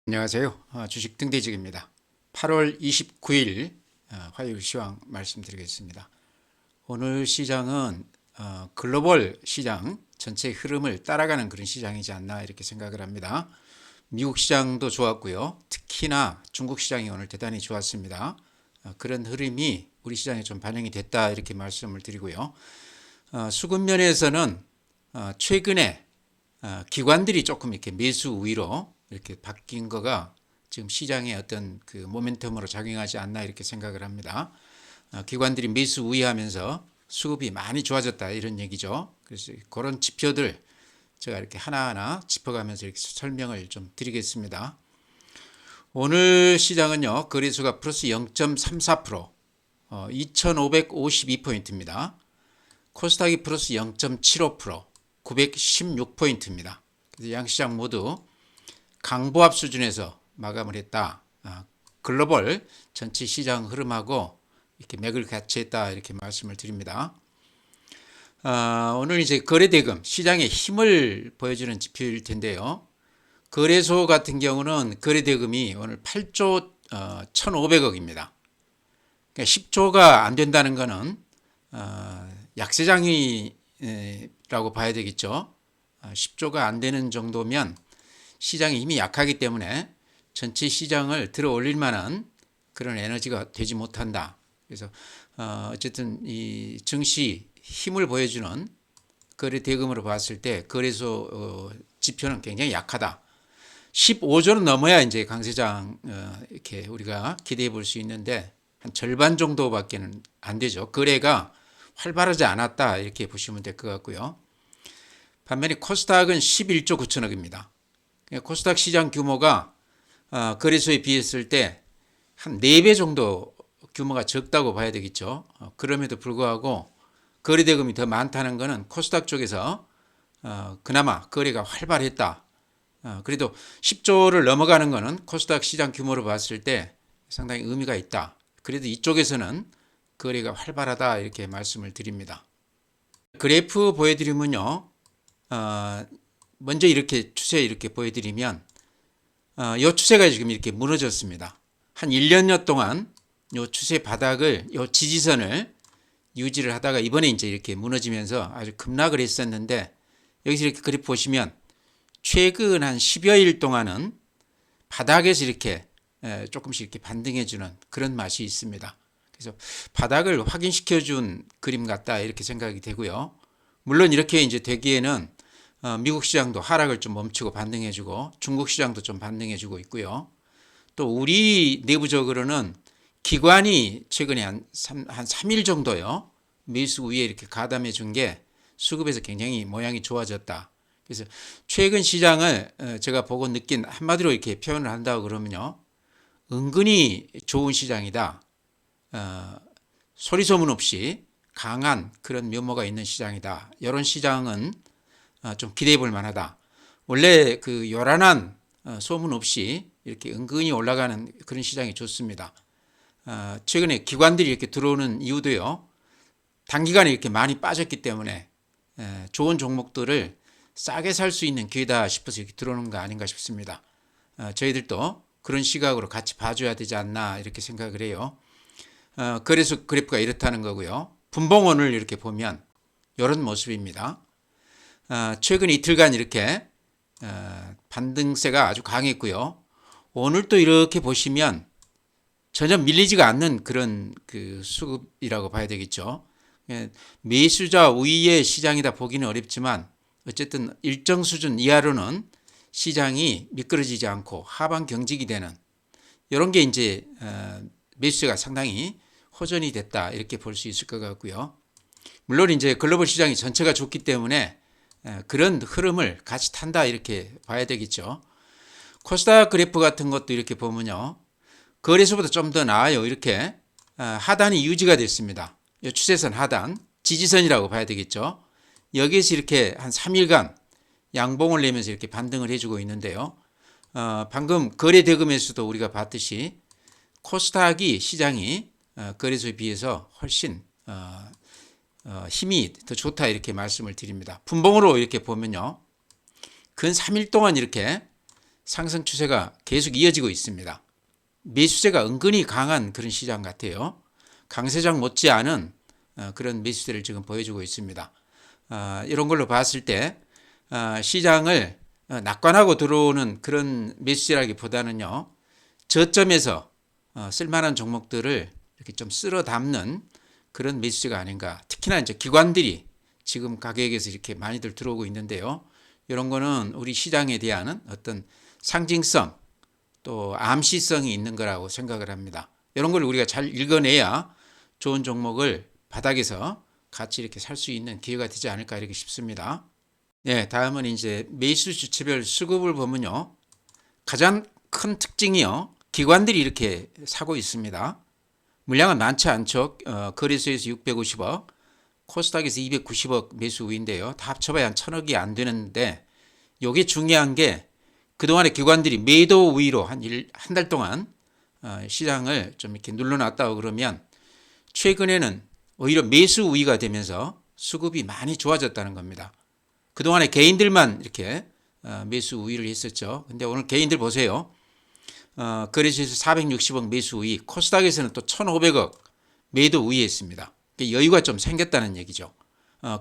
안녕하세요. 주식 등대직입니다. 8월 29일 화요일 시황 말씀드리겠습니다. 오늘 시장은 글로벌 시장 전체 흐름을 따라가는 그런 시장이지 않나 이렇게 생각을 합니다. 미국 시장도 좋았고요. 특히나 중국 시장이 오늘 대단히 좋았습니다. 그런 흐름이 우리 시장에 좀 반영이 됐다 이렇게 말씀을 드리고요. 수급 면에서는 최근에 기관들이 조금 이렇게 매수 우위로 이렇게 바뀐 거가 지금 시장의 어떤 그 모멘텀으로 작용하지 않나 이렇게 생각을 합니다. 기관들이 매수 우위하면서 수급이 많이 좋아졌다 이런 얘기죠. 그래서 그런 지표들 제가 이렇게 하나하나 짚어가면서 이렇게 설명을 좀 드리겠습니다. 오늘 시장은요, 거래소가 플러스 0.34%, 2552포인트입니다. 코스닥이 플러스 0.75%, 916포인트입니다. 그래서 양시장 모두 강보합 수준에서 마감을 했다. 글로벌 전체 시장 흐름하고 이렇게 맥을 같이 했다 이렇게 말씀을 드립니다. 오늘 이제 거래대금 시장의 힘을 보여주는 지표일 텐데요. 거래소 같은 경우는 거래대금이 오늘 8조 1,500억입니다. 그러니까 10조가 안 된다는 것은 약세장이라고 봐야 되겠죠. 10조가 안 되는 정도면 시장이 힘이 약하기 때문에 전체 시장을 들어 올릴 만한 그런 에너지가 되지 못한다. 그래서 어쨌든 이 증시 힘을 보여주는 거래 대금으로 봤을 때 거래소 지표는 굉장히 약하다. 15조는 넘어야 이제 강세장 이렇게 우리가 기대해 볼 수 있는데 한 절반 정도밖에는 안 되죠. 거래가 활발하지 않았다 이렇게 보시면 될 것 같고요. 반면에 코스닥은 11조 9천억입니다. 코스닥 시장 규모가 거래소에 비했을 때 한 4배 정도 규모가 적다고 봐야 되겠죠. 그럼에도 불구하고 거래대금이 더 많다는 것은 코스닥 쪽에서 그나마 거래가 활발했다. 그래도 10조를 넘어가는 것은 코스닥 시장 규모로 봤을 때 상당히 의미가 있다. 그래도 이쪽에서는 거래가 활발하다 이렇게 말씀을 드립니다. 그래프 보여드리면요. 먼저 이렇게 추세 이렇게 보여드리면 이 추세가 지금 이렇게 무너졌습니다. 한 1년여 동안 이 추세 바닥을 이 지지선을 유지를 하다가 이번에 이제 이렇게 무너지면서 아주 급락을 했었는데 여기서 이렇게 그래프 보시면 최근 한 10여일 동안은 바닥에서 이렇게 조금씩 이렇게 반등해주는 그런 맛이 있습니다. 그래서 바닥을 확인시켜 준 그림 같다 이렇게 생각이 되고요. 물론 이렇게 이제 되기에는 미국 시장도 하락을 좀 멈추고 반등해주고 중국 시장도 좀 반등해주고 있고요. 또 우리 내부적으로는 기관이 최근에 한 3일 정도요. 매수 우위에 이렇게 가담해 준 게 수급에서 굉장히 모양이 좋아졌다. 그래서 최근 시장을 제가 보고 느낀 한마디로 이렇게 표현을 한다고 그러면요. 은근히 좋은 시장이다. 소리 소문 없이 강한 그런 면모가 있는 시장이다. 이런 시장은 좀 기대해 볼 만하다. 원래 그 요란한 소문 없이 이렇게 은근히 올라가는 그런 시장이 좋습니다. 최근에 기관들이 이렇게 들어오는 이유도요. 단기간에 이렇게 많이 빠졌기 때문에 좋은 종목들을 싸게 살 수 있는 기회다 싶어서 이렇게 들어오는 거 아닌가 싶습니다. 저희들도 그런 시각으로 같이 봐줘야 되지 않나 이렇게 생각을 해요. 그래서 그래프가 이렇다는 거고요. 분봉원을 이렇게 보면 이런 모습입니다. 최근 이틀간 이렇게 반등세가 아주 강했고요. 오늘 또 이렇게 보시면 전혀 밀리지가 않는 그런 그 수급이라고 봐야 되겠죠. 매수자 우위의 시장이다 보기는 어렵지만 어쨌든 일정 수준 이하로는 시장이 미끄러지지 않고 하방 경직이 되는 이런 게 이제 매수세가 상당히 호전이 됐다 이렇게 볼 수 있을 것 같고요. 물론 이제 글로벌 시장이 전체가 좋기 때문에 그런 흐름을 같이 탄다 이렇게 봐야 되겠죠. 코스닥 그래프 같은 것도 이렇게 보면요. 거래소보다 좀 더 나아요. 이렇게 하단이 유지가 됐습니다. 이 추세선 하단 지지선이라고 봐야 되겠죠. 여기에서 이렇게 한 3일간 양봉을 내면서 이렇게 반등을 해주고 있는데요. 방금 거래 대금에서도 우리가 봤듯이 코스닥이 시장이 거래소에 비해서 훨씬 힘이 더 좋다 이렇게 말씀을 드립니다. 분봉으로 이렇게 보면요. 근 3일 동안 이렇게 상승 추세가 계속 이어지고 있습니다. 매수세가 은근히 강한 그런 시장 같아요. 강세장 못지않은 그런 매수세를 지금 보여주고 있습니다. 이런 걸로 봤을 때 시장을 낙관하고 들어오는 그런 매수세라기보다는요, 저점에서 쓸만한 종목들을 이렇게 좀 쓸어 담는 그런 매수세가 아닌가. 특히나 이제 기관들이 지금 가격에서 이렇게 많이들 들어오고 있는데요. 이런 거는 우리 시장에 대한 어떤 상징성 또 암시성이 있는 거라고 생각을 합니다. 이런 걸 우리가 잘 읽어내야 좋은 종목을 바닥에서 같이 이렇게 살 수 있는 기회가 되지 않을까 이렇게 싶습니다. 네, 다음은 이제 매수 주체별 수급을 보면요. 가장 큰 특징이요. 기관들이 이렇게 사고 있습니다. 물량은 많지 않죠. 거래소에서 650억, 코스닥에서 290억 매수 우인데요. 다 합쳐봐야 한 1000억이 안 되는데 이게 중요한 게 그동안에 기관들이 매도 우위로 한 달 동안 시장을 좀 이렇게 눌러놨다고 그러면 최근에는 오히려 매수 우위가 되면서 수급이 많이 좋아졌다는 겁니다. 그동안에 개인들만 이렇게 매수 우위를 했었죠. 근데 오늘 개인들 보세요. 거래소에서 460억 매수 우위, 코스닥에서는 또 1,500억 매도 우위했습니다. 여유가 좀 생겼다는 얘기죠.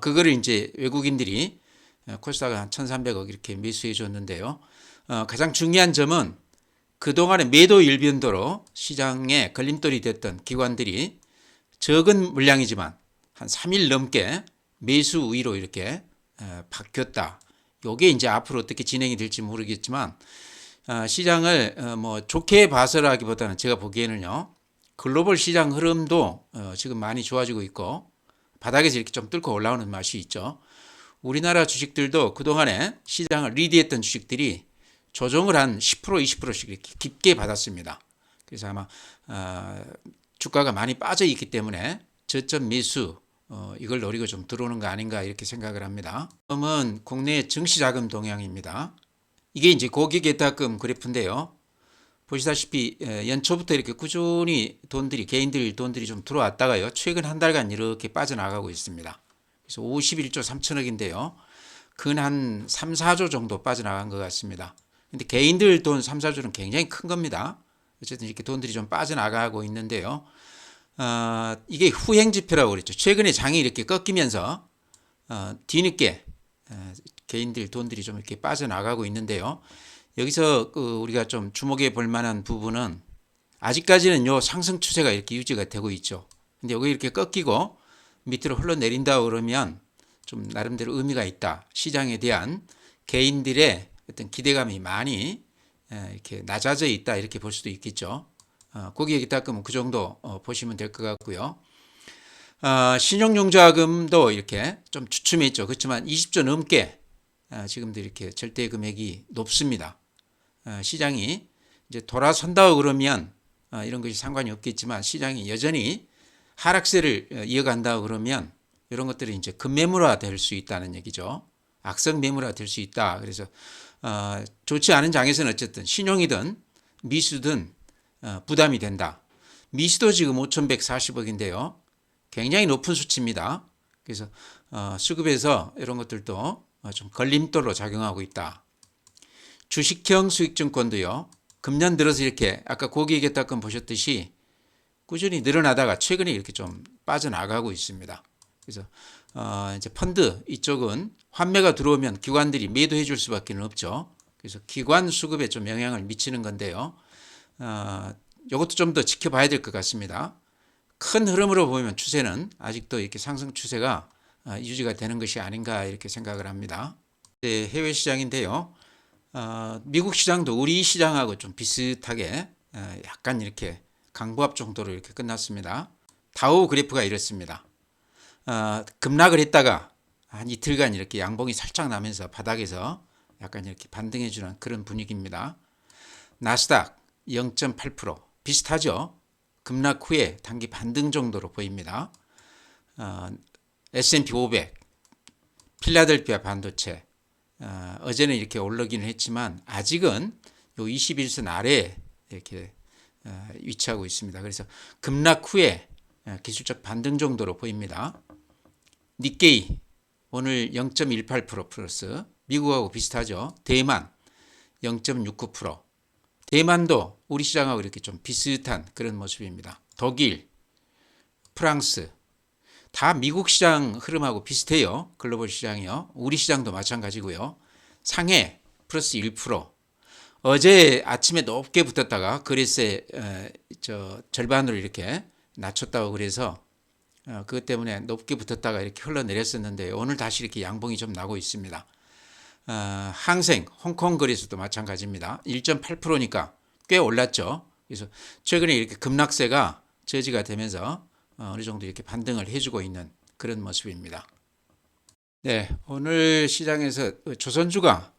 그거를 이제 외국인들이 코스닥은 한 1,300억 이렇게 매수해 줬는데요. 가장 중요한 점은 그동안의 매도 일변도로 시장에 걸림돌이 됐던 기관들이 적은 물량이지만 한 3일 넘게 매수 우위로 이렇게 바뀌었다. 이게 이제 앞으로 어떻게 진행이 될지 모르겠지만 시장을 뭐 좋게 봐서라기보다는 제가 보기에는요, 글로벌 시장 흐름도 지금 많이 좋아지고 있고 바닥에서 이렇게 좀 뚫고 올라오는 맛이 있죠. 우리나라 주식들도 그동안에 시장을 리드했던 주식들이 조정을 한 10% 20%씩 이렇게 깊게 받았습니다. 그래서 아마 주가가 많이 빠져 있기 때문에 저점 매수 이걸 노리고 좀 들어오는 거 아닌가 이렇게 생각을 합니다. 다음은 국내 증시 자금 동향입니다. 이게 이제 고객예탁금 그래프인데요. 보시다시피 연초부터 이렇게 꾸준히 개인들 돈들이 좀 들어왔다가요, 최근 한 달간 이렇게 빠져나가고 있습니다. 그래서 51조 3천억인데요. 근 한 3, 4조 정도 빠져나간 것 같습니다. 근데 개인들 돈 3, 4조는 굉장히 큰 겁니다. 어쨌든 이렇게 돈들이 좀 빠져나가고 있는데요. 이게 후행지표라고 그랬죠. 최근에 장이 이렇게 꺾이면서 뒤늦게 개인들 돈들이 좀 이렇게 빠져나가고 있는데요. 여기서 우리가 좀 주목해 볼 만한 부분은 아직까지는 요 상승 추세가 이렇게 유지가 되고 있죠. 근데 여기 이렇게 꺾이고 밑으로 흘러내린다 그러면 좀 나름대로 의미가 있다. 시장에 대한 개인들의 어떤 기대감이 많이 이렇게 낮아져 있다 이렇게 볼 수도 있겠죠. 고객예탁금은 그 정도 보시면 될 것 같고요. 신용융자금도 이렇게 좀 주춤해 있죠. 그렇지만 20조 넘게 지금도 이렇게 절대 금액이 높습니다. 시장이 이제 돌아선다고 그러면 이런 것이 상관이 없겠지만 시장이 여전히 하락세를 이어간다고 그러면 이런 것들이 이제 급매물화 될 수 있다는 얘기죠. 악성 매물화 될 수 있다. 그래서 좋지 않은 장에서는 어쨌든 신용이든 미수든 부담이 된다. 미수도 지금 5,140억인데요. 굉장히 높은 수치입니다. 그래서 수급에서 이런 것들도 좀 걸림돌로 작용하고 있다. 주식형 수익증권도요. 금년 들어서 이렇게 아까 고객예탁금 보셨듯이 꾸준히 늘어나다가 최근에 이렇게 좀 빠져나가고 있습니다. 그래서 이제 펀드 이쪽은 환매가 들어오면 기관들이 매도해 줄 수밖에 없죠. 그래서 기관 수급에 좀 영향을 미치는 건데요. 이것도 좀 더 지켜봐야 될 것 같습니다. 큰 흐름으로 보면 추세는 아직도 이렇게 상승 추세가 유지가 되는 것이 아닌가 이렇게 생각을 합니다. 네, 해외 시장인데요. 미국 시장도 우리 시장하고 좀 비슷하게 약간 이렇게 강보합 정도로 이렇게 끝났습니다. 다우 그래프가 이렇습니다. 급락을 했다가 한 이틀간 이렇게 양봉이 살짝 나면서 바닥에서 약간 이렇게 반등해주는 그런 분위기입니다. 나스닥 0.8% 비슷하죠. 급락 후에 단기 반등 정도로 보입니다. S&P 500, 필라델피아 반도체 어제는 이렇게 올라기는 했지만 아직은 요 21선 아래에 이렇게 위치하고 있습니다. 그래서 급락 후에 기술적 반등 정도로 보입니다. 니케이 오늘 0.18% 플러스, 미국하고 비슷하죠. 대만 0.69%. 대만도 우리 시장하고 이렇게 좀 비슷한 그런 모습입니다. 독일, 프랑스 다 미국 시장 흐름하고 비슷해요. 글로벌 시장이요. 우리 시장도 마찬가지고요. 상해 플러스 1%. 어제 아침에 높게 붙었다가 그리스의 절반으로 이렇게 낮췄다고 그래서 그것 때문에 높게 붙었다가 이렇게 흘러내렸었는데 오늘 다시 이렇게 양봉이 좀 나고 있습니다. 항생, 홍콩 거래소도 마찬가지입니다. 1.8%니까 꽤 올랐죠. 그래서 최근에 이렇게 급락세가 저지가 되면서 어느 정도 이렇게 반등을 해주고 있는 그런 모습입니다. 네, 오늘 시장에서 조선주가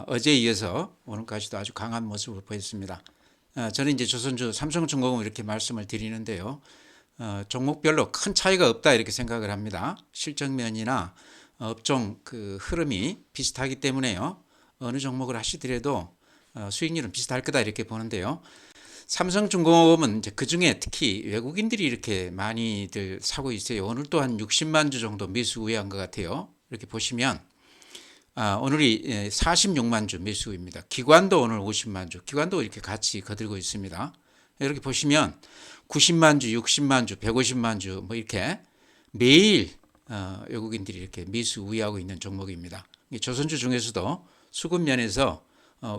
어제에 이어서 오늘까지도 아주 강한 모습을 보였습니다. 저는 이제 조선주, 삼성중공업 이렇게 말씀을 드리는데요. 종목별로 큰 차이가 없다 이렇게 생각을 합니다. 실적면이나 업종 그 흐름이 비슷하기 때문에요. 어느 종목을 하시더라도 수익률은 비슷할 거다 이렇게 보는데요. 삼성중공업은 이제 그 중에 특히 외국인들이 이렇게 많이들 사고 있어요. 오늘 또한 60만 주 정도 매수 우회한 것 같아요. 이렇게 보시면 오늘이 46만 주 매수입니다. 기관도 오늘 50만 주, 기관도 이렇게 같이 거들고 있습니다. 이렇게 보시면 90만 주, 60만 주, 150만 주 뭐 이렇게 매일 외국인들이 이렇게 매수 우회하고 있는 종목입니다. 조선주 중에서도 수급 면에서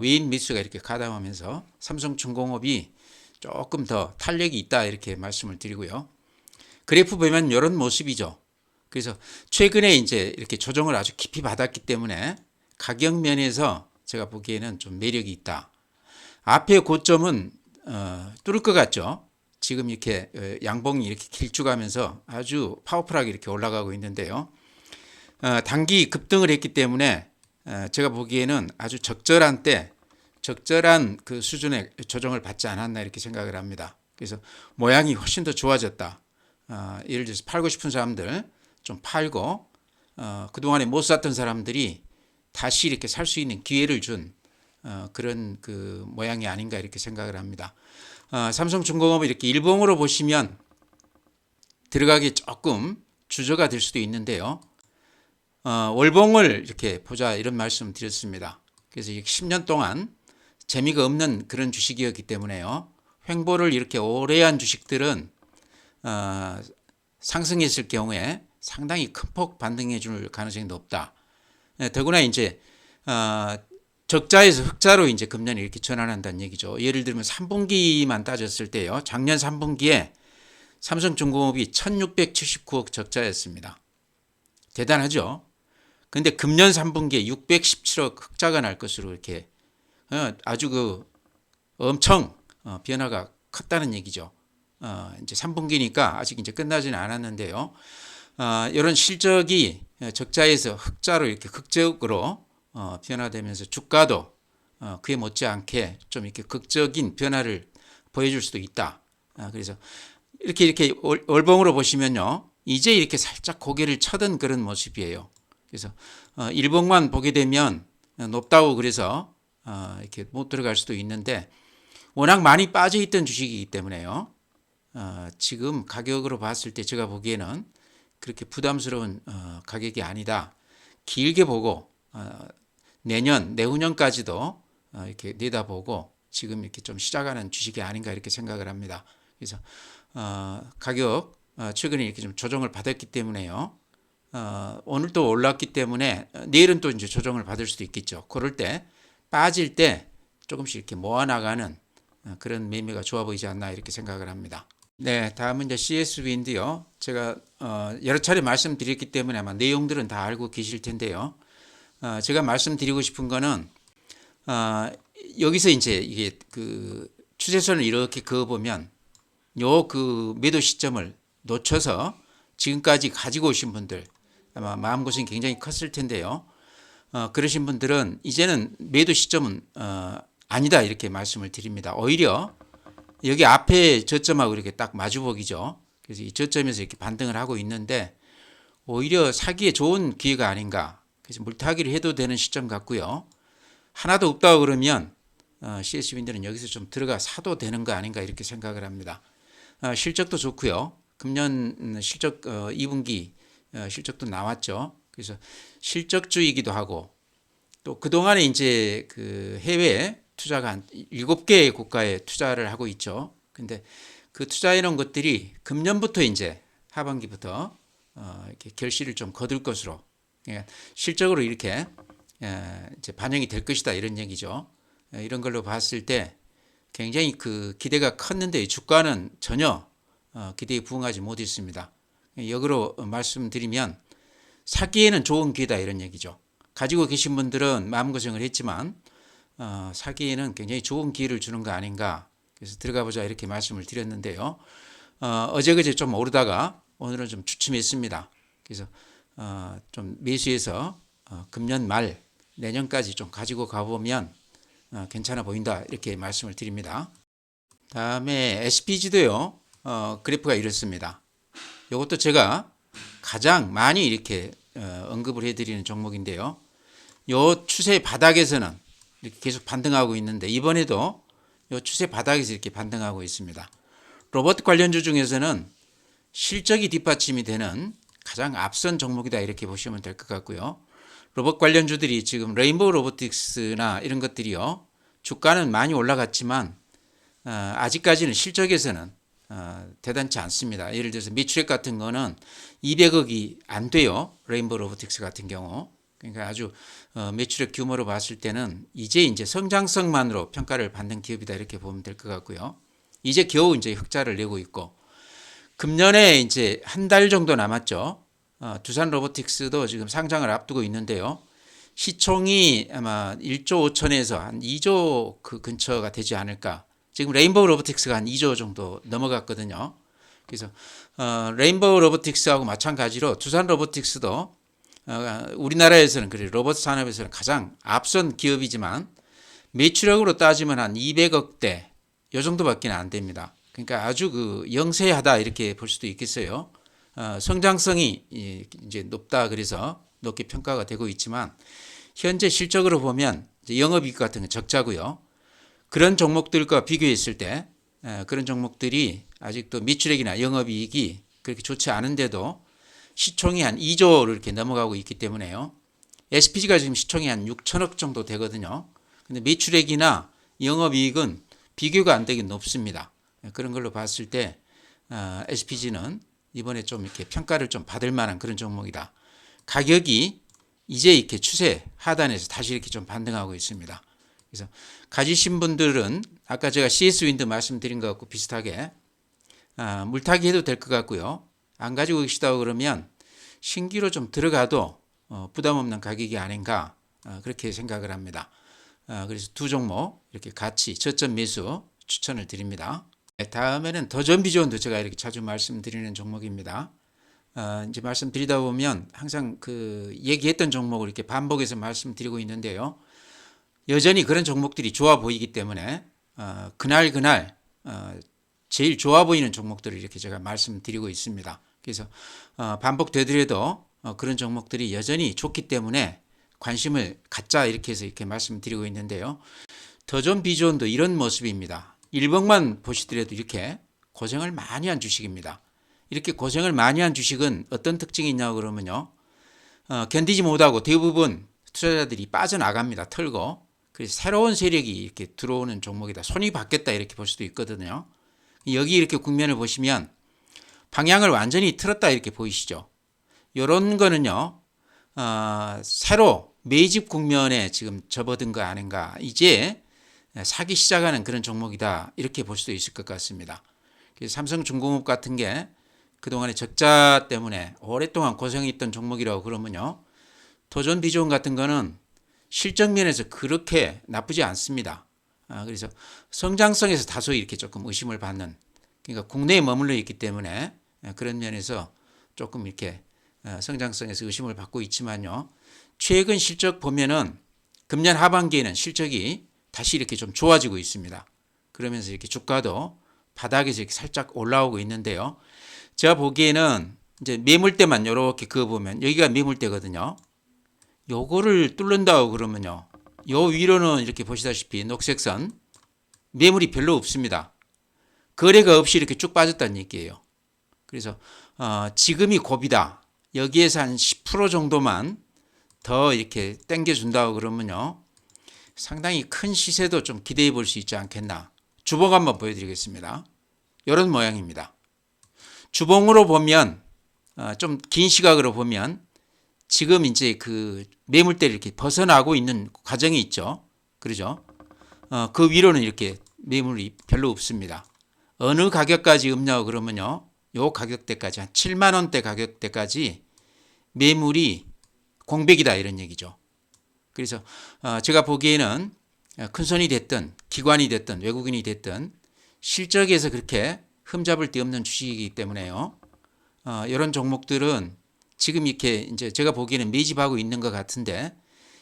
외인 매수가 이렇게 가담하면서 삼성중공업이 조금 더 탄력이 있다 이렇게 말씀을 드리고요. 그래프 보면 이런 모습이죠. 그래서 최근에 이제 이렇게 조정을 아주 깊이 받았기 때문에 가격 면에서 제가 보기에는 좀 매력이 있다. 앞에 고점은 뚫을 것 같죠. 지금 이렇게 양봉이 이렇게 길쭉하면서 아주 파워풀하게 이렇게 올라가고 있는데요. 단기 급등을 했기 때문에 제가 보기에는 아주 적절한 때 적절한 그 수준의 조정을 받지 않았나 이렇게 생각을 합니다. 그래서 모양이 훨씬 더 좋아졌다. 예를 들어서 팔고 싶은 사람들 좀 팔고 그동안에 못 샀던 사람들이 다시 이렇게 살 수 있는 기회를 준 그런 그 모양이 아닌가 이렇게 생각을 합니다. 삼성중공업을 이렇게 일봉으로 보시면 들어가기 조금 주저가 될 수도 있는데요. 월봉을 이렇게 보자 이런 말씀 드렸습니다. 그래서 10년 동안 재미가 없는 그런 주식이었기 때문에요. 횡보를 이렇게 오래 한 주식들은 상승했을 경우에 상당히 큰 폭 반등해 줄 가능성이 높다. 더구나 이제 적자에서 흑자로 이제 금년에 이렇게 전환한다는 얘기죠. 예를 들면 3분기만 따졌을 때요. 작년 3분기에 삼성중공업이 1679억 적자였습니다. 대단하죠. 근데 금년 3분기에 617억 흑자가 날 것으로 이렇게 아주 그 엄청 변화가 컸다는 얘기죠. 이제 3분기니까 아직 이제 끝나지는 않았는데요. 이런 실적이 적자에서 흑자로 이렇게 극적으로 변화되면서 주가도 그에 못지않게 좀 이렇게 극적인 변화를 보여줄 수도 있다. 그래서 이렇게 월봉으로 보시면요, 이제 이렇게 살짝 고개를 쳐든 그런 모습이에요. 그래서 일봉만 보게 되면 높다고 그래서 이렇게 못 들어갈 수도 있는데 워낙 많이 빠져 있던 주식이기 때문에요. 지금 가격으로 봤을 때 제가 보기에는 그렇게 부담스러운 가격이 아니다. 길게 보고 내년, 내후년까지도 이렇게 내다보고 지금 이렇게 좀 시작하는 주식이 아닌가 이렇게 생각을 합니다. 그래서 가격 최근에 이렇게 좀 조정을 받았기 때문에요. 오늘 또 올랐기 때문에 내일은 또 이제 조정을 받을 수도 있겠죠. 그럴 때 빠질 때 조금씩 이렇게 모아나가는 그런 매매가 좋아 보이지 않나 이렇게 생각을 합니다. 네, 다음은 이제 CSB인데요. 제가 여러 차례 말씀드렸기 때문에 아마 내용들은 다 알고 계실 텐데요. 제가 말씀드리고 싶은 거는 여기서 이제 이게 그 추세선을 이렇게 그어보면 요 그 매도 시점을 놓쳐서 지금까지 가지고 오신 분들 아마 마음고생이 굉장히 컸을 텐데요. 그러신 분들은 이제는 매도 시점은 아니다 이렇게 말씀을 드립니다. 오히려 여기 앞에 저점하고 이렇게 딱 마주보기죠. 그래서 이 저점에서 이렇게 반등을 하고 있는데 오히려 사기에 좋은 기회가 아닌가. 그래서 물타기를 해도 되는 시점 같고요. 하나도 없다고 그러면 CSB인들은 여기서 좀 들어가 사도 되는 거 아닌가 이렇게 생각을 합니다. 실적도 좋고요. 금년 실적 2분기 실적도 나왔죠. 그래서 실적주이기도 하고 또 그동안에 이제 그 해외 투자가 한 7개의 국가에 투자를 하고 있죠. 근데 그 투자해 놓은 것들이 금년부터 이제 하반기부터 이렇게 결실을 좀 거둘 것으로, 그러니까 실적으로 이렇게 이제 반영이 될 것이다 이런 얘기죠. 이런 걸로 봤을 때 굉장히 그 기대가 컸는데 주가는 전혀 기대에 부응하지 못했습니다. 역으로 말씀드리면 사기에는 좋은 기회다 이런 얘기죠. 가지고 계신 분들은 마음고생을 했지만 사기에는 굉장히 좋은 기회를 주는 거 아닌가. 그래서 들어가 보자 이렇게 말씀을 드렸는데요. 어제 그제 좀 오르다가 오늘은 좀 주춤했습니다. 그래서 좀 매수해서 금년 말 내년까지 좀 가지고 가보면 괜찮아 보인다 이렇게 말씀을 드립니다. 다음에 SPG도요. 그래프가 이렇습니다. 이것도 제가 가장 많이 이렇게 언급을 해드리는 종목인데요. 요 추세 바닥에서는 이렇게 계속 반등하고 있는데 이번에도 요 추세 바닥에서 이렇게 반등하고 있습니다. 로봇 관련주 중에서는 실적이 뒷받침이 되는 가장 앞선 종목이다 이렇게 보시면 될 것 같고요. 로봇 관련주들이 지금 레인보우 로보틱스나 이런 것들이요. 주가는 많이 올라갔지만 아직까지는 실적에서는 대단치 않습니다. 예를 들어서 매출액 같은 거는 200억이 안 돼요. 레인보우 로보틱스 같은 경우. 그러니까 아주 매출액 규모로 봤을 때는 이제 성장성만으로 평가를 받는 기업이다 이렇게 보면 될 것 같고요. 이제 겨우 이제 흑자를 내고 있고 금년에 이제 한 달 정도 남았죠. 두산 로보틱스도 지금 상장을 앞두고 있는데요. 시총이 아마 1조 5천에서 한 2조 그 근처가 되지 않을까. 지금 레인보우 로보틱스가 한 2조 정도 넘어갔거든요. 그래서 레인보우 로보틱스하고 마찬가지로 두산 로보틱스도 우리나라에서는 그래 로봇 산업에서는 가장 앞선 기업이지만 매출액으로 따지면 한 200억대 이 정도밖에 안 됩니다. 그러니까 아주 그 영세하다 이렇게 볼 수도 있겠어요. 성장성이 이제 높다 그래서 높게 평가가 되고 있지만 현재 실적으로 보면 영업이익 같은 건 적자고요. 그런 종목들과 비교했을 때 그런 종목들이 아직도 매출액이나 영업이익이 그렇게 좋지 않은데도 시총이 한 2조를 이렇게 넘어가고 있기 때문에요. SPG가 지금 시총이 한 6천억 정도 되거든요. 근데 매출액이나 영업이익은 비교가 안 되긴 높습니다. 그런 걸로 봤을 때 SPG는 이번에 좀 이렇게 평가를 좀 받을 만한 그런 종목이다. 가격이 이제 이렇게 추세 하단에서 다시 이렇게 좀 반등하고 있습니다. 그래서 가지신 분들은 아까 제가 CS 윈드 말씀드린 것과 비슷하게 물타기 해도 될 것 같고요. 안 가지고 계시다고 그러면 신규로 좀 들어가도 부담 없는 가격이 아닌가 그렇게 생각을 합니다. 그래서 두 종목 이렇게 같이 저점 매수 추천을 드립니다. 다음에는 더존비존도 제가 이렇게 자주 말씀드리는 종목입니다. 이제 말씀드리다 보면 항상 그 얘기했던 종목을 이렇게 반복해서 말씀드리고 있는데요. 여전히 그런 종목들이 좋아 보이기 때문에 그날 제일 좋아 보이는 종목들을 이렇게 제가 말씀드리고 있습니다. 그래서 반복되더라도 그런 종목들이 여전히 좋기 때문에 관심을 갖자 이렇게 해서 이렇게 말씀드리고 있는데요. 더존 비존도 이런 모습입니다. 1번만 보시더라도 이렇게 고생을 많이 한 주식입니다. 이렇게 고생을 많이 한 주식은 어떤 특징이 있냐고 그러면요. 견디지 못하고 대부분 투자자들이 빠져나갑니다. 털고. 그래서 새로운 세력이 이렇게 들어오는 종목이다. 손이 바뀌었다 이렇게 볼 수도 있거든요. 여기 이렇게 국면을 보시면 방향을 완전히 틀었다 이렇게 보이시죠. 이런 거는요. 새로 매집 국면에 지금 접어든 거 아닌가. 이제 사기 시작하는 그런 종목이다 이렇게 볼 수도 있을 것 같습니다. 그래서 삼성중공업 같은 게 그동안에 적자 때문에 오랫동안 고생했던 종목이라고 그러면요. 도전 비전 같은 거는 실적 면에서 그렇게 나쁘지 않습니다. 그래서 성장성에서 다소 이렇게 조금 의심을 받는, 그러니까 국내에 머물러 있기 때문에 그런 면에서 조금 이렇게 성장성에서 의심을 받고 있지만요. 최근 실적 보면은 금년 하반기에는 실적이 다시 이렇게 좀 좋아지고 있습니다. 그러면서 이렇게 주가도 바닥에서 이렇게 살짝 올라오고 있는데요. 제가 보기에는 이제 매물대만 이렇게 그어보면 여기가 매물대거든요. 요거를 뚫는다고 그러면요. 요 위로는 이렇게 보시다시피 녹색선 매물이 별로 없습니다. 거래가 없이 이렇게 쭉 빠졌다는 얘기예요. 그래서 지금이 고비다. 여기에서 한 10% 정도만 더 이렇게 당겨준다고 그러면요, 상당히 큰 시세도 좀 기대해 볼 수 있지 않겠나. 주봉 한번 보여드리겠습니다. 이런 모양입니다. 주봉으로 보면 좀 긴 시각으로 보면 지금 이제 그 매물대를 이렇게 벗어나고 있는 과정이 있죠. 그러죠? 그 위로는 이렇게 매물이 별로 없습니다. 어느 가격까지 없냐고 그러면요, 요 가격대까지 한 7만 원대 가격대까지 매물이 공백이다 이런 얘기죠. 그래서 제가 보기에는 큰손이 됐든 기관이 됐든 외국인이 됐든 실적에서 그렇게 흠잡을 데 없는 주식이기 때문에요. 이런 종목들은 지금 이렇게 이제 제가 보기에는 매집하고 있는 것 같은데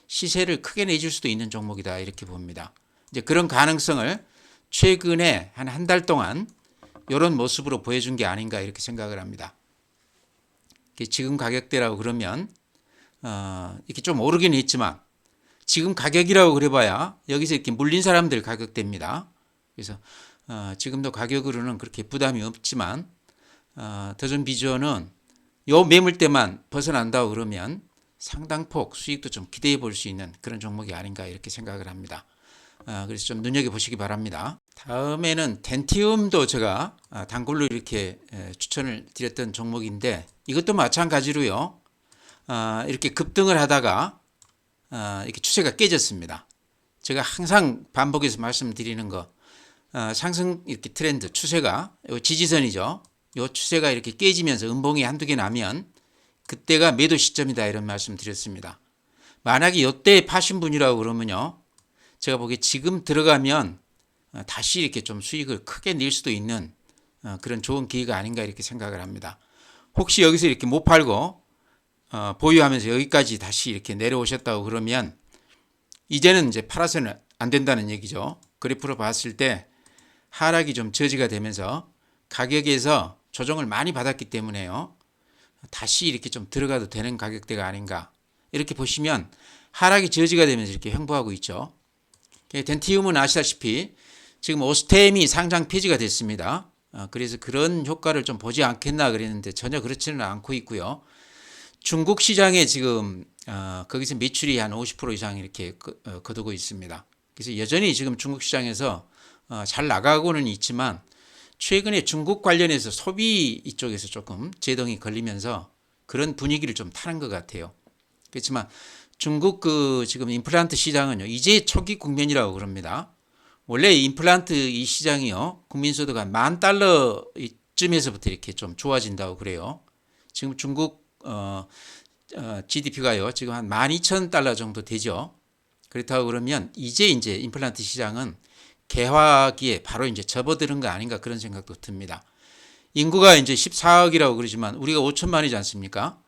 시세를 크게 내줄 수도 있는 종목이다 이렇게 봅니다. 이제 그런 가능성을 최근에 한 달 동안 이런 모습으로 보여준 게 아닌가 이렇게 생각을 합니다. 지금 가격대라고 그러면 이렇게 좀 오르긴 했지만 지금 가격이라고 그래봐야 여기서 이렇게 물린 사람들 가격대입니다. 그래서 지금도 가격으로는 그렇게 부담이 없지만 더존 비전은 요 매물대만 벗어난다고 그러면 상당폭 수익도 좀 기대해 볼 수 있는 그런 종목이 아닌가 이렇게 생각을 합니다. 그래서 좀 눈여겨보시기 바랍니다. 다음에는 덴티움도 제가 단골로 이렇게 추천을 드렸던 종목인데 이것도 마찬가지로요. 이렇게 급등을 하다가 이렇게 추세가 깨졌습니다. 제가 항상 반복해서 말씀드리는 거 상승 이렇게 트렌드 추세가 요 지지선이죠. 요 추세가 이렇게 깨지면서 음봉이 한두 개 나면 그때가 매도 시점이다 이런 말씀 드렸습니다. 만약에 이때 파신 분이라고 그러면요, 제가 보기에 지금 들어가면 다시 이렇게 좀 수익을 크게 낼 수도 있는 그런 좋은 기회가 아닌가 이렇게 생각을 합니다. 혹시 여기서 이렇게 못 팔고 보유하면서 여기까지 다시 이렇게 내려오셨다고 그러면 이제는 이제 팔아서는 안 된다는 얘기죠. 그래프로 봤을 때 하락이 좀 저지가 되면서 가격에서 조정을 많이 받았기 때문에요, 다시 이렇게 좀 들어가도 되는 가격대가 아닌가 이렇게 보시면 하락이 저지가 되면서 이렇게 횡보하고 있죠. 덴티움은 아시다시피 지금 오스템이 상장 폐지가 됐습니다. 그래서 그런 효과를 좀 보지 않겠나 그랬는데 전혀 그렇지는 않고 있고요. 중국 시장에 지금 거기서 매출이 한 50% 이상 이렇게 거두고 있습니다. 그래서 여전히 지금 중국 시장에서 잘 나가고는 있지만 최근에 중국 관련해서 소비 이쪽에서 조금 제동이 걸리면서 그런 분위기를 좀 타는 것 같아요. 그렇지만 중국 그 지금 임플란트 시장은요, 이제 초기 국면이라고 그럽니다. 원래 임플란트 이 시장이요, 국민소득 한 $10,000 이쯤에서부터 이렇게 좀 좋아진다고 그래요. 지금 중국 GDP가요 지금 한 $12,000 정도 되죠. 그렇다고 그러면 이제 임플란트 시장은 개화기에 바로 이제 접어드는 거 아닌가 그런 생각도 듭니다. 인구가 이제 14억이라고 그러지만 우리가 5천만이지 않습니까?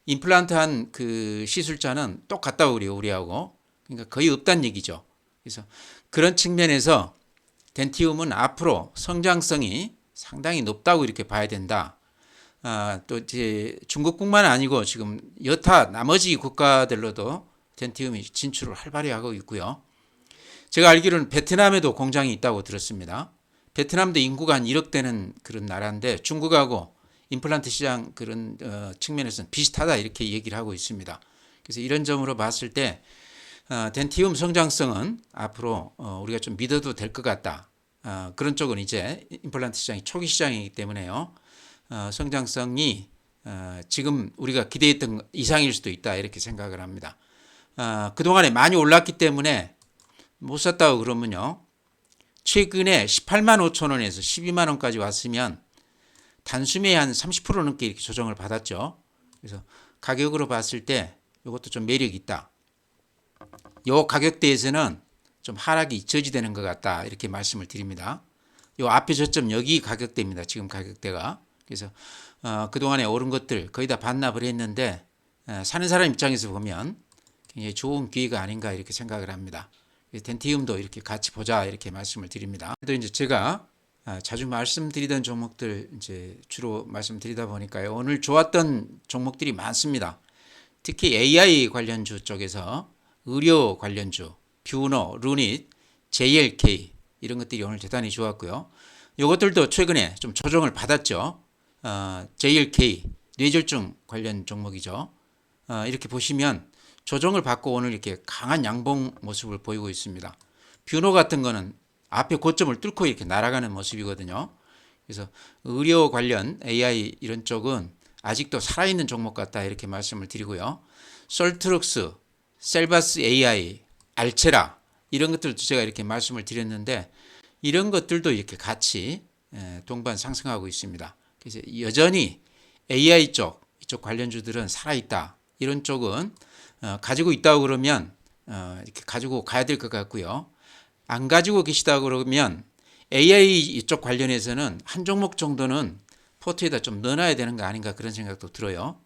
임플란트 한 그 시술자는 똑같다고 그래요, 우리하고. 그러니까 거의 없다는 얘기죠. 그래서 그런 측면에서 덴티움은 앞으로 성장성이 상당히 높다고 이렇게 봐야 된다. 또 이제 중국뿐만 아니고 지금 여타 나머지 국가들로도 덴티움이 진출을 활발히 하고 있고요. 제가 알기로는 베트남에도 공장이 있다고 들었습니다. 베트남도 인구가 한 1억 되는 그런 나라인데 중국하고 임플란트 시장 그런 측면에서는 비슷하다 이렇게 얘기를 하고 있습니다. 그래서 이런 점으로 봤을 때 덴티움 성장성은 앞으로 우리가 좀 믿어도 될 것 같다. 그런 쪽은 이제 임플란트 시장이 초기 시장이기 때문에요. 성장성이 지금 우리가 기대했던 이상일 수도 있다 이렇게 생각을 합니다. 그동안에 많이 올랐기 때문에 못 샀다고 그러면요, 최근에 18만 5천 원에서 12만 원까지 왔으면 단숨에 한 30% 넘게 이렇게 조정을 받았죠. 그래서 가격으로 봤을 때 이것도 좀 매력이 있다. 이 가격대에서는 좀 하락이 저지되는 것 같다 이렇게 말씀을 드립니다. 이 앞에 저점 여기 가격대입니다. 지금 가격대가. 그래서 그동안에 오른 것들 거의 다 반납을 했는데 사는 사람 입장에서 보면 굉장히 좋은 기회가 아닌가 이렇게 생각을 합니다. 덴티움도 이렇게 같이 보자 이렇게 말씀을 드립니다. 또 이제 제가 자주 말씀드리던 종목들 이제 주로 말씀드리다 보니까요, 오늘 좋았던 종목들이 많습니다. 특히 AI 관련주 쪽에서 의료 관련주, 뷰노, 루닛, JLK 이런 것들이 오늘 대단히 좋았고요. 이것들도 최근에 좀 조정을 받았죠. JLK 뇌졸중 관련 종목이죠. 이렇게 보시면 조정을 받고 오늘 이렇게 강한 양봉 모습을 보이고 있습니다. 뷰노 같은 거는 앞에 고점을 뚫고 이렇게 날아가는 모습이거든요. 그래서 의료 관련 AI 이런 쪽은 아직도 살아있는 종목 같다 이렇게 말씀을 드리고요. 솔트룩스, 셀바스 AI, 알체라 이런 것들도 제가 이렇게 말씀을 드렸는데 이런 것들도 이렇게 같이 동반 상승하고 있습니다. 그래서 여전히 AI 이쪽 관련주들은 살아있다. 이런 쪽은 가지고 있다고 그러면 이렇게 가지고 가야 될 것 같고요. 안 가지고 계시다 그러면 AI 이쪽 관련해서는 한 종목 정도는 포트에다 좀 넣어놔야 되는 거 아닌가 그런 생각도 들어요.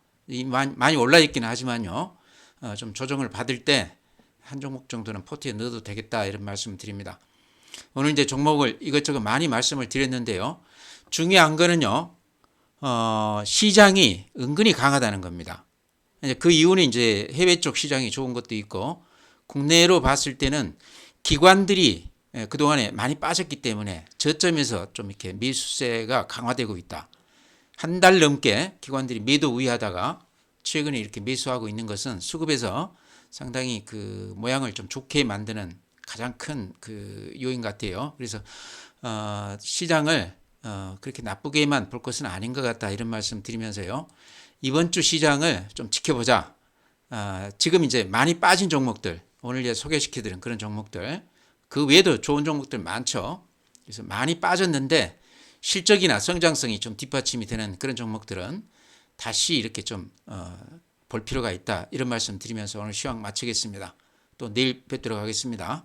많이 올라 있기는 하지만요. 좀 조정을 받을 때 한 종목 정도는 포트에 넣어도 되겠다 이런 말씀 드립니다. 오늘 이제 종목을 이것저것 많이 말씀을 드렸는데요. 중요한 거는요. 시장이 은근히 강하다는 겁니다. 그 이유는 이제 해외 쪽 시장이 좋은 것도 있고 국내로 봤을 때는 기관들이 그동안에 많이 빠졌기 때문에 저점에서 좀 이렇게 매수세가 강화되고 있다. 한 달 넘게 기관들이 매도 우위하다가 최근에 이렇게 매수하고 있는 것은 수급에서 상당히 그 모양을 좀 좋게 만드는 가장 큰 그 요인 같아요. 그래서 시장을 그렇게 나쁘게만 볼 것은 아닌 것 같다 이런 말씀 드리면서요. 이번 주 시장을 좀 지켜보자. 지금 이제 많이 빠진 종목들 오늘 이제 소개시켜드린 그런 종목들 그 외에도 좋은 종목들 많죠. 그래서 많이 빠졌는데 실적이나 성장성이 좀 뒷받침이 되는 그런 종목들은 다시 이렇게 좀 볼 필요가 있다 이런 말씀 드리면서 오늘 시황 마치겠습니다. 또 내일 뵙도록 하겠습니다.